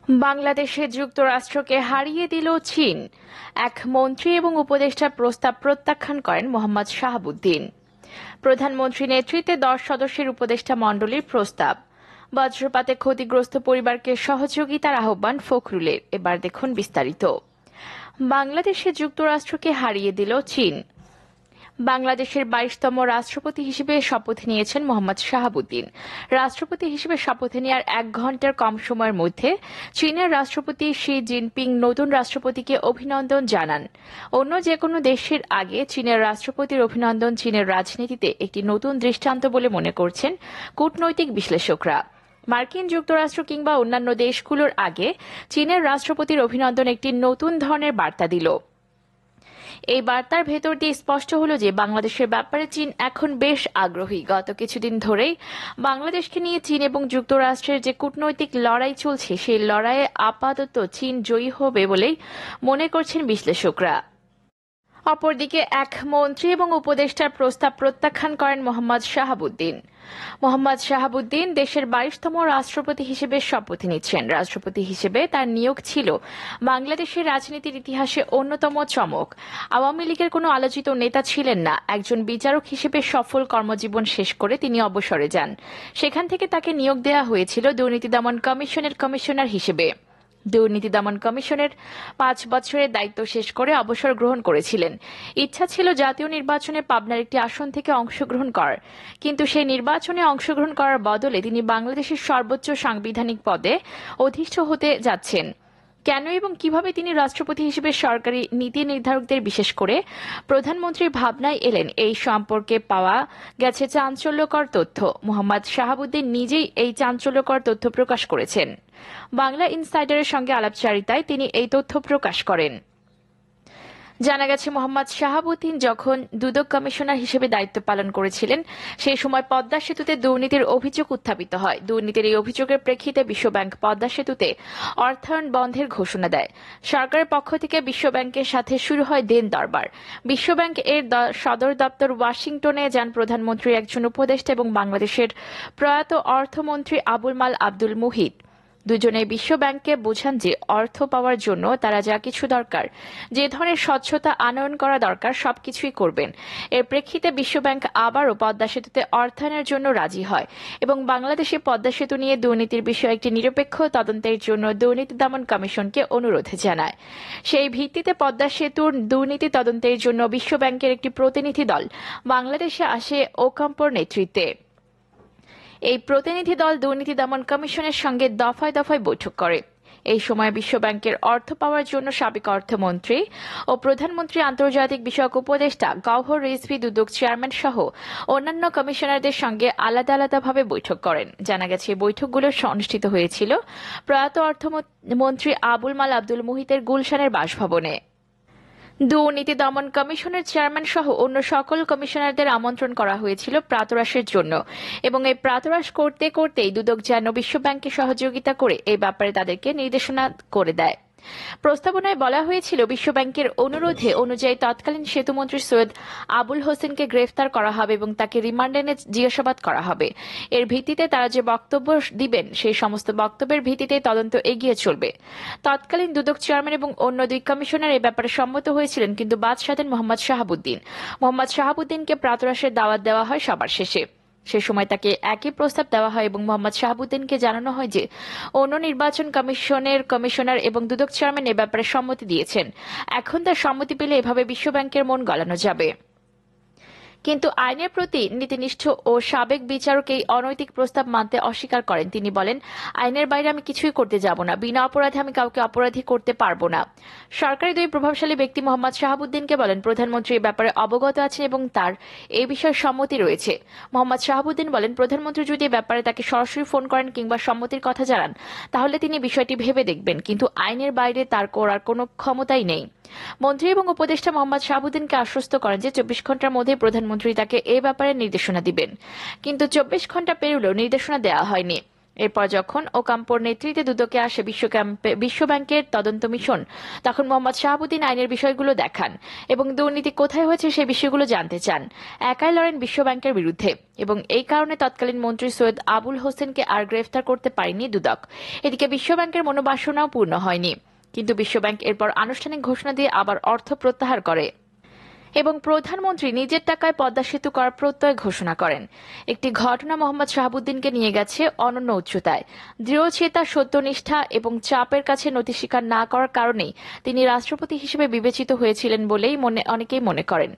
বাংলাদেশে যুক্তরাষ্ট্রকে হারিয়ে দিল চীন। এক মন্ত্রী এবং উপদেষ্টার প্রস্তাব প্রত্যাখ্যান করেন মোহাম্মদ শাহাবুদ্দিন। প্রধানমন্ত্রী নেতৃত্বে 10 সদস্যের উপদেষ্টা মণ্ডলীর প্রস্তাব। বজ্রপাতে ক্ষতিগ্রস্ত পরিবারকে সহযোগিতার আহ্বান ফখরুলের। এবার দেখুন বিস্তারিত। বাংলাদেশে যুক্তরাষ্ট্রকে হারিয়ে দিল চীন। বাংলাদেশের 22তম রাষ্ট্রপতি হিসেবে শপথ নিয়েছেন মোহাম্মদ শাহাবুদ্দিন। রাষ্ট্রপতি হিসেবে শপথ নেওয়ার 1 ঘন্টার কম সময়ের মধ্যে চীনের রাষ্ট্রপতি শি জিনপিং নতুন রাষ্ট্রপতিকে অভিনন্দন জানান। অন্য যে কোনো দেশের আগে চীনের রাষ্ট্রপতির অভিনন্দন চীনের রাজনীতিতে একটি নতুন দৃষ্টান্ত বলে মনে করছেন কূটনৈতিক বিশ্লেষকরা। মার্কিন যুক্তরাষ্ট্র কিংবা অন্যান্য দেশগুলোর আগে চীনের রাষ্ট্রপতির অভিনন্দন একটি নতুন ধরনের বার্তা দিল। এই বার্তার ভেতর দিয়ে স্পষ্ট হলো যে বাংলাদেশের ব্যাপারে চীন এখন বেশ আগ্রহী। গত কিছুদিন ধরেই বাংলাদেশকে নিয়ে চীন এবং যুক্তরাষ্ট্রের যে কূটনৈতিক লড়াই চলছে সেই লড়াইয়ে আপাতত চীন জয়ী হবে বলেই মনে করছেন বিশ্লেষকরা। অপরদিকে এক মন্ত্রী এবং উপদেষ্টার প্রস্তাব প্রত্যাখ্যান করেন মোহাম্মদ শাহাবুদ্দিন। মোহাম্মদ শাহাবুদ্দিন দেশের 22তম রাষ্ট্রপতি হিসেবে শপথ নিচ্ছেন। রাষ্ট্রপতি হিসেবে তার নিয়োগ ছিল বাংলাদেশের রাজনীতির ইতিহাসে অন্যতম চমক। আওয়ামী লীগের কোনো আলোচিত নেতা ছিলেন না। একজন বিচারক হিসেবে সফল কর্মজীবন শেষ করে তিনি অবসরে যান। সেখান থেকে তাকে নিয়োগ দেওয়া হয়েছিল দুর্নীতি দমন কমিশনের কমিশনার হিসেবে। দুর্নীতি দমন কমিশনের 5 বছরের দায়িত্ব শেষ করে অবসর গ্রহণ করেছিলেন। ইচ্ছা ছিল জাতীয় নির্বাচনে পাবনার একটি আসন থেকে অংশগ্রহণ করার, কিন্তু সেই নির্বাচনে অংশগ্রহণ করার বদলে তিনি বাংলাদেশের সর্বোচ্চ সাংবিধানিক পদে অধিষ্ঠ হতে যাচ্ছেন। কেন এবং কিভাবে তিনি রাষ্ট্রপতি হিসেবে সরকারি নীতি নির্ধারকদের বিশেষ করে প্রধানমন্ত্রীর ভাবনায় এলেন, এই সম্পর্কে পাওয়া গেছে চাঞ্চল্যকর তথ্য। মোহাম্মদ শাহাবুদ্দিন নিজেই এই চাঞ্চল্যকর তথ্য প্রকাশ করেছেন। বাংলা ইনসাইডারের সঙ্গে আলাপচারিতায় তিনি এই তথ্য প্রকাশ করেন। জানা গেছে মোহাম্মদ শাহাবুদ্দিন যখন দুদক কমিশনার হিসেবে দায়িত্ব পালন করেছিলেন সেই সময় পদ্মা সেতুতে দুর্নীতির অভিযোগ উত্থাপিত হয়। দুর্নীতির এই অভিযোগের প্রেক্ষিতে বিশ্বব্যাংক পদ্মা সেতুতে অর্থায়ন বন্ধের ঘোষণা দেয়। সরকারের পক্ষ থেকে বিশ্বব্যাংকের সাথে শুরু হয় দেন দরবার। বিশ্বব্যাংক এর সদর দপ্তর ওয়াশিংটনে যান প্রধানমন্ত্রীর একজন উপদেষ্টা এবং বাংলাদেশের প্রয়াত অর্থমন্ত্রী আবুল মাল আব্দুল মুহিত। দুজনে বিশ্বব্যাংককে বোঝান যে অর্থ পাওয়ার জন্য তারা যা কিছু দরকার, যে ধরনের স্বচ্ছতা আনয়ন করা দরকার সবকিছুই করবেন। এর প্রেক্ষিতে বিশ্বব্যাংক আবারও পদ্মা সেতুতে অর্থায়নের জন্য রাজি হয় এবং বাংলাদেশে পদ্মা সেতু নিয়ে দুর্নীতির বিষয়ে একটি নিরপেক্ষ তদন্তের জন্য দুর্নীতি দমন কমিশনকে অনুরোধ জানায়। সেই ভিত্তিতে পদ্মা সেতুর দুর্নীতি তদন্তের জন্য বিশ্বব্যাংকের একটি প্রতিনিধি দল বাংলাদেশে আসে ওকাম্পোর নেতৃত্বে। এই প্রতিনিধি দল দুর্নীতি দমন কমিশনের সঙ্গে দফায় দফায় বৈঠক করে। এই সময় বিশ্বব্যাংকের অর্থ পাওয়ার জন্য সাবেক অর্থমন্ত্রী ও প্রধানমন্ত্রী আন্তর্জাতিক বিষয়ক উপদেষ্টা গওহর রিজভী, দুদক চেয়ারম্যান সহ অন্যান্য কমিশনারদের সঙ্গে আলাদা আলাদাভাবে বৈঠক করেন। জানা গেছে এই বৈঠকগুলো অনুষ্ঠিত হয়েছিল প্রয়াত অর্থমন্ত্রী আবুল মাল আব্দুল মুহিতের গুলশানের বাসভবনে। দুর্নীতি দমন কমিশনের চেয়ারম্যান সহ অন্য সকল কমিশনারদের আমন্ত্রণ করা হয়েছিল প্রাতরাশের জন্য এবং এই প্রাতরাশ করতে করতেই দুদক যেন বিশ্বব্যাংকে সহযোগিতা করে এই ব্যাপারে তাদেরকে নির্দেশনা করে দেয়। প্রস্তাবনায় বলা হয়েছিল বিশ্বব্যাংকের অনুরোধে অনুযায়ী তৎকালীন সেতুমন্ত্রী সৈয়দ আবুল হোসেনকে গ্রেফতার করা হবে এবং তাকে রিমান্ডে এনে জিজ্ঞাসাবাদ করা হবে। এর ভিত্তিতে তারা যে বক্তব্য দিবেন সেই সমস্ত বক্তব্যের ভিত্তিতে তদন্ত এগিয়ে চলবে। তৎকালীন দুদক চেয়ারম্যান এবং অন্য 2 কমিশনার এ ব্যাপারে সম্মত হয়েছিলেন, কিন্তু বাদ সাধেন মোহাম্মদ শাহাবুদ্দিন। মোহাম্মদ শাহাবুদ্দিনকে প্রাতরাশের দাওয়াত দেওয়া হয় সবার শেষে। সে সময় তাকে একই প্রস্তাব দেওয়া হয় এবং মোহাম্মদ শাহাবুদ্দিনকে জানানো হয় যে অন্য নির্বাচন কমিশনের কমিশনার এবং দুদক চেয়ারম্যান এ ব্যাপারে সম্মতি দিয়েছেন। এখন তার সম্মতি পেলে এভাবে বিশ্বব্যাংকের মন গলানো যাবে। কিন্তু আইনের প্রতি নীতিনিষ্ঠ ও সাবেক বিচারক এই অনৈতিক প্রস্তাব মানতে অস্বীকার করেন। তিনি বলেন, আইনের বাইরে আমি কিছুই করতে যাব না, বিনা অপরাধে আমি কাউকে অপরাধী করতে পারবো না। সরকারি 2 প্রভাবশালী ব্যক্তি মোহাম্মদ শাহাবুদ্দিনকে বলেন প্রধানমন্ত্রী এই ব্যাপারে অবগত আছেন এবং তার এই বিষয়ে সম্মতি রয়েছে। মোহাম্মদ শাহাবুদ্দিন বলেন প্রধানমন্ত্রী যদি এই ব্যাপারে তাকে সরাসরি ফোন করেন কিংবা সম্মতির কথা জানান তাহলে তিনি বিষয়টি ভেবে দেখবেন, কিন্তু আইনের বাইরে তার করার কোনো ক্ষমতাই নেই। মন্ত্রী এবং উপদেষ্টা মোহাম্মদ শাহাবুদ্দিনকে আশ্বস্ত করেন যে 24 ঘন্টার মধ্যে প্রধানমন্ত্রী তাকে এ ব্যাপারে নির্দেশনা দিবেন, কিন্তু 24 ঘন্টা পেরোলেও নির্দেশনা দেওয়া হয়নি। এরপর যখন ওকাম্পোর নেতৃত্বে দুদকে আসে বিশ্বব্যাংকের তদন্ত মিশন, তখন মোহাম্মদ শাহাবুদ্দিন আইনের বিষয়গুলো দেখান এবং দুর্নীতি কোথায় হয়েছে সেই বিষয়গুলো জানতে চান। একাই লড়েন বিশ্বব্যাংকের বিরুদ্ধে এবং এই কারণে তৎকালীন মন্ত্রী সৈয়দ আবুল হোসেনকে আর গ্রেফতার করতে পারেনি দুদক। এদিকে বিশ্বব্যাংকের মনোবাসনাও পূর্ণ হয়নি, কিন্তু বিশ্বব্যাংক এরপর আনুষ্ঠানিক ঘোষণা দিয়ে আবার অর্থ প্রত্যাহার করে এবং প্রধানমন্ত্রী নিজের টাকায় পদ্মা সেতু করার প্রত্যয় ঘোষণা করেন। একটি ঘটনা মোহাম্মদ শাহাবুদ্দিনকে নিয়ে গেছে অনন্য উচ্চতায়। দৃঢ়চেতা, সত্যনিষ্ঠা এবং চাপের কাছে নতি স্বীকার না করার কারণেই তিনি রাষ্ট্রপতি হিসেবে বিবেচিত হয়েছিলেন বলেই অনেকেই মনে করেন।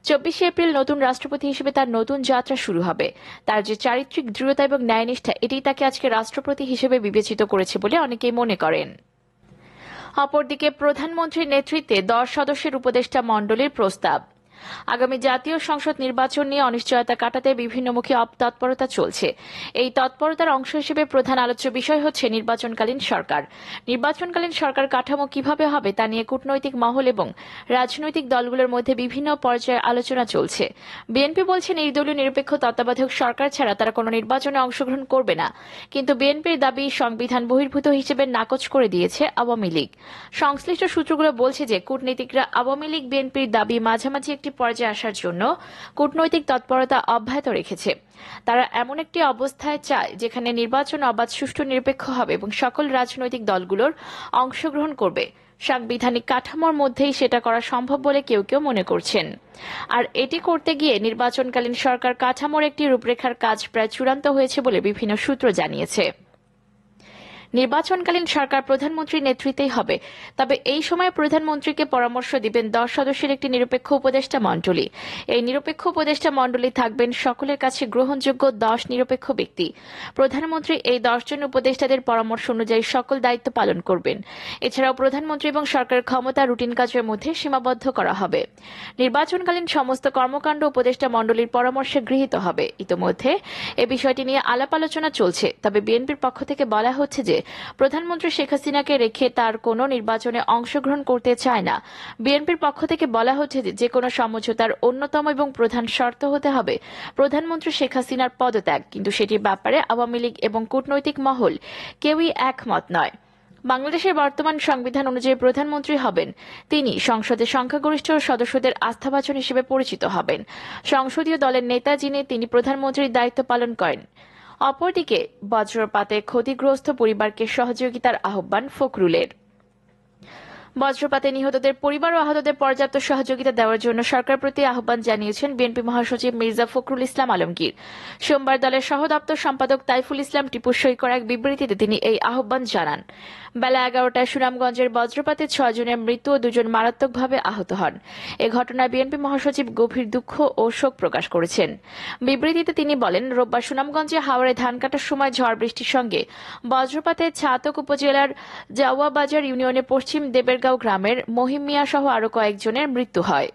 24 এপ্রিল নতুন রাষ্ট্রপতি হিসেবে তার নতুন যাত্রা শুরু হবে। তার যে চারিত্রিক দৃঢ়তা এবং ন্যায়নিষ্ঠা, এটাই তাকে আজকে রাষ্ট্রপতি হিসেবে বিবেচিত করেছে বলে অনেকেই মনে করেন। অপরদিকে প্রধানমন্ত্রীর নেতৃত্বে 10 সদস্যের উপদেষ্টা মণ্ডলীর প্রস্তাব। আগামী জাতীয় সংসদ নির্বাচন নিয়ে অনিশ্চয়তা কাটাতে বিভিন্নমুখী তৎপরতা চলছে। এই তৎপরতার অংশ হিসেবে প্রধান আলোচ্য বিষয় হচ্ছে নির্বাচনকালীন সরকার। নির্বাচনকালীন সরকার কাঠামো কিভাবে হবে তা নিয়ে কূটনৈতিক মহল এবং রাজনৈতিক দলগুলোর মধ্যে বিভিন্ন পর্যায়ে আলোচনা চলছে। বিএনপি বলছে নির্দলীয় নিরপেক্ষ তত্ত্বাবধায়ক সরকার ছাড়া তারা কোনো নির্বাচনে অংশগ্রহণ করবে না, কিন্তু বিএনপির দাবি সংবিধান বহির্ভূত হিসেবে নাকচ করে দিয়েছে আওয়ামী লীগ। সংশ্লিষ্ট সূত্রগুলো বলছে যে কূটনীতিকরা আওয়ামী লীগ বিএনপির দাবি মাঝামাঝি একটি পর্যায়ে আসার জন্য কূটনৈতিক তৎপরতা অব্যাহত রেখেছে। তারা এমন একটি অবস্থায় চায় যেখানে নির্বাচন অবাধ, সুষ্ঠু, নিরপেক্ষ হবে এবং সকল রাজনৈতিক দলগুলোর অংশগ্রহণ করবে। সাংবিধানিক কাঠামোর মধ্যেই সেটা করা সম্ভব বলে কেউ কেউ মনে করছেন। আর এটি করতে গিয়ে নির্বাচনকালীন সরকার কাঠামোর একটি রূপরেখার কাজ প্রায় চূড়ান্ত হয়েছে বলে বিভিন্ন সূত্র জানিয়েছে। নির্বাচনকালীন সরকার প্রধানমন্ত্রীর নেতৃত্বেই হবে, তবে এই সময় প্রধানমন্ত্রীকে পরামর্শ দিবেন 10 সদস্যের একটি নিরপেক্ষ উপদেষ্টা মণ্ডলী। এই নিরপেক্ষ উপদেষ্টা মণ্ডলী থাকবেন সকলের কাছে গ্রহণযোগ্য 10 নিরপেক্ষ ব্যক্তি। প্রধানমন্ত্রী এই 10 জন উপদেষ্টাদের পরামর্শ অনুযায়ী সকল দায়িত্ব পালন করবেন। এছাড়াও প্রধানমন্ত্রী এবং সরকারের ক্ষমতা রুটিন কাজের মধ্যে সীমাবদ্ধ করা হবে। নির্বাচনকালীন সমস্ত কর্মকাণ্ড উপদেষ্টা মণ্ডলীর পরামর্শে গৃহীত হবে। ইতোমধ্যে এ বিষয়টি নিয়ে আলাপ আলোচনা চলছে, তবে বিএনপির পক্ষ থেকে বলা হচ্ছে যে প্রধানমন্ত্রী শেখ হাসিনাকে রেখে তার কোনো নির্বাচনে অংশগ্রহণ করতে চায় না। বিএনপির পক্ষ থেকে বলা হচ্ছে যে কোনো সমঝোতার অন্যতম এবং প্রধান শর্ত হতে হবে প্রধানমন্ত্রী শেখ হাসিনার পদত্যাগ, কিন্তু সেটির ব্যাপারে আওয়ামী লীগ এবং কূটনৈতিক মহল কেউই একমত নয়। বাংলাদেশের বর্তমান সংবিধান অনুযায়ী প্রধানমন্ত্রী হবেন তিনি সংসদের সংখ্যাগরিষ্ঠ সদস্যদের আস্থাভাজন হিসেবে পরিচিত হবেন। সংসদীয় দলের নেতা যিনি, তিনি প্রধানমন্ত্রীর দায়িত্ব পালন করেন। অপরদিকে বজ্রপাতে ক্ষতিগ্রস্ত পরিবারকে সহযোগিতার আহ্বান ফখরুলের। বজ্রপাতে নিহতদের পরিবার ও আহতদের পর্যাপ্ত সহযোগিতা দেওয়ার জন্য সরকারের প্রতি আহ্বান জানিয়েছেন বিএনপি মহাসচিব মির্জা ফখরুল ইসলাম আলমগীর। সোমবার দলের সহ দপ্তর সম্পাদক তাইফুল ইসলাম টিপুর সই করা এক বিবৃতিতে তিনি এই আহ্বান জানান। বেলা 11টায় সুনামগঞ্জের বজ্রপাতে 6 জনের মৃত্যু ও 2 জন মারাত্মকভাবে আহত হন। এ ঘটনায় বিএনপি মহাসচিব গভীর দুঃখ ও শোক প্রকাশ করেছেন। বিবৃতিতে তিনি বলেন, রোববার সুনামগঞ্জে হাওড়ে ধান কাটার সময় ঝড় বৃষ্টির সঙ্গে বজ্রপাতে ছাতক উপজেলার জাওয়া বাজার ইউনিয়নের পশ্চিম দেবেরগাঁও গ্রামের মহিম মিয়া সহ আরো কয়েকজনের মৃত্যু হয়।